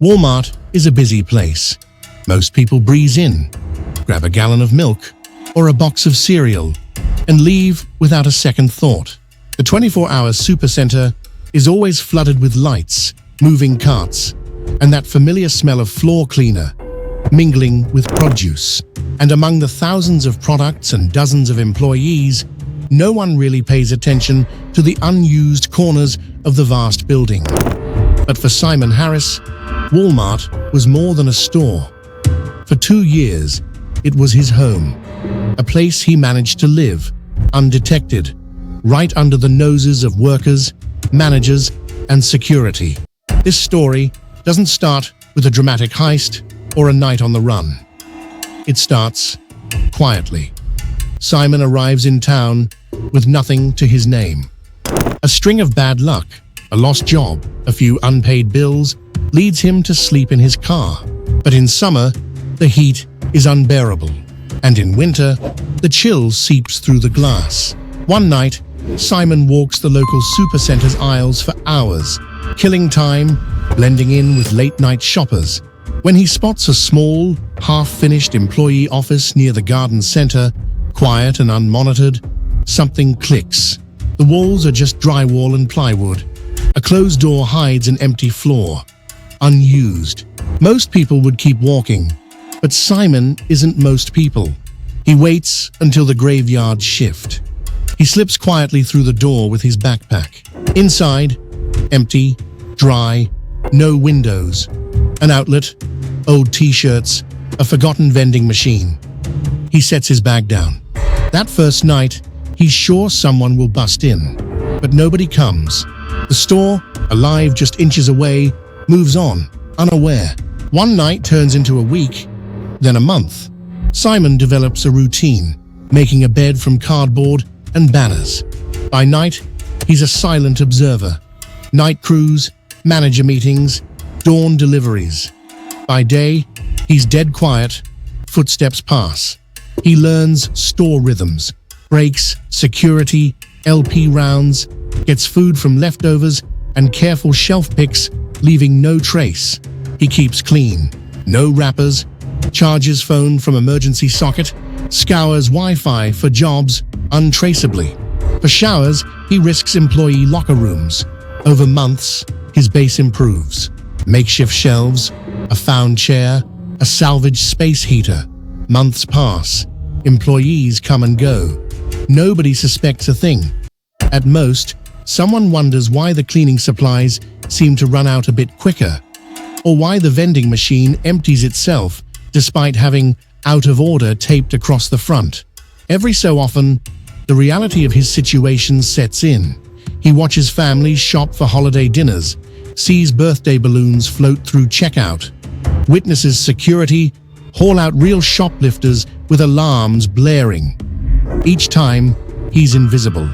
Walmart is a busy place. Most people breeze in, grab a gallon of milk or a box of cereal, and leave without a second thought. The 24-hour supercenter is always flooded with lights, moving carts, and that familiar smell of floor cleaner mingling with produce. And among the thousands of products and dozens of employees, no one really pays attention to the unused corners of the vast building. But for Simon Harris, Walmart was more than a store. For 2 years, it was his home, a place he managed to live, undetected, right under the noses of workers, managers, and security. This story doesn't start with a dramatic heist or a night on the run. It starts quietly. Simon arrives in town with nothing to his name. A string of bad luck, a lost job, a few unpaid bills leads him to sleep in his car. But in summer, the heat is unbearable, and in winter, the chill seeps through the glass. One night, Simon walks the local supercenter's aisles for hours, killing time, blending in with late-night shoppers. When he spots a small, half-finished employee office near the garden center, quiet and unmonitored, something clicks. The walls are just drywall and plywood. A closed door hides an empty floor, unused. Most people would keep walking, but Simon isn't most people. He waits until the graveyards shift. He slips quietly through the door with his backpack. Inside, empty, dry, no windows. An outlet, old t-shirts, a forgotten vending machine. He sets his bag down. That first night, he's sure someone will bust in, but nobody comes. The store, alive just inches away, moves on, unaware. One night turns into a week, then a month. Simon develops a routine, making a bed from cardboard and banners. By night, he's a silent observer. Night crews, manager meetings, dawn deliveries. By day, he's dead quiet, footsteps pass. He learns store rhythms, breaks, security, LP rounds, gets food from leftovers and careful shelf picks, leaving no trace. He keeps clean, no wrappers, charges phone from emergency socket, scours Wi-Fi for jobs untraceably. For showers, he risks employee locker rooms. Over months, his base improves. Makeshift shelves, a found chair, a salvaged space heater. Months pass. Employees come and go. Nobody suspects a thing. At most, someone wonders why the cleaning supplies seem to run out a bit quicker, or why the vending machine empties itself despite having "out of order" taped across the front. Every so often, the reality of his situation sets in. He watches families shop for holiday dinners, sees birthday balloons float through checkout, witnesses security haul out real shoplifters with alarms blaring. Each time, he's invisible,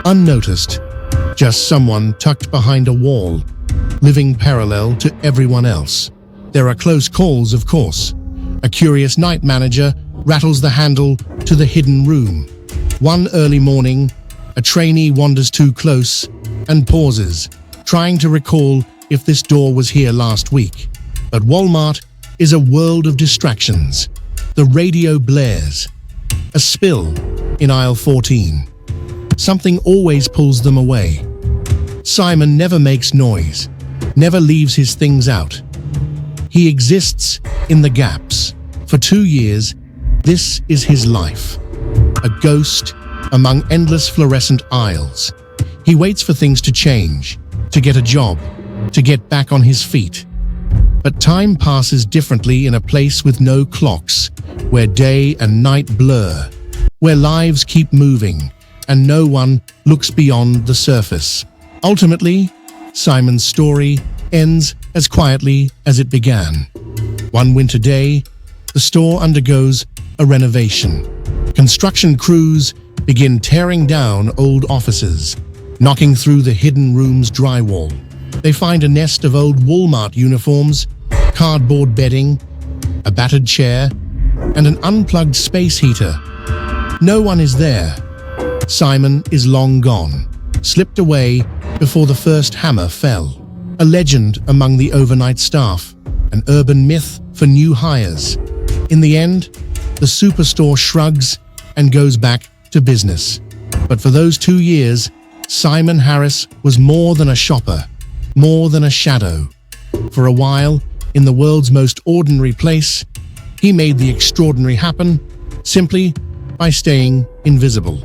unnoticed, just someone tucked behind a wall, living parallel to everyone else. There are close calls, of course. A curious night manager rattles the handle to the hidden room. One early morning, a trainee wanders too close and pauses, trying to recall if this door was here last week. But Walmart is a world of distractions. The radio blares. A spill in aisle 14. Something always pulls them away. Simon never makes noise, never leaves his things out. He exists in the gaps. For 2 years, this is his life. A ghost among endless fluorescent aisles. He waits for things to change, to get a job, to get back on his feet. But time passes differently in a place with no clocks, where day and night blur, where lives keep moving, and no one looks beyond the surface. Ultimately, Simon's story ends as quietly as it began. One winter day, the store undergoes a renovation. Construction crews begin tearing down old offices, knocking through the hidden room's drywall. They find a nest of old Walmart uniforms, cardboard bedding, a battered chair, and an unplugged space heater. No one is there. Simon is long gone, slipped away before the first hammer fell. A legend among the overnight staff. an urban myth for new hires. In the end, the superstore shrugs and goes back to business. But for those 2 years, Simon Harris was more than a shopper, more than a shadow. For a while, in the world's most ordinary place, he made the extraordinary happen simply by staying invisible.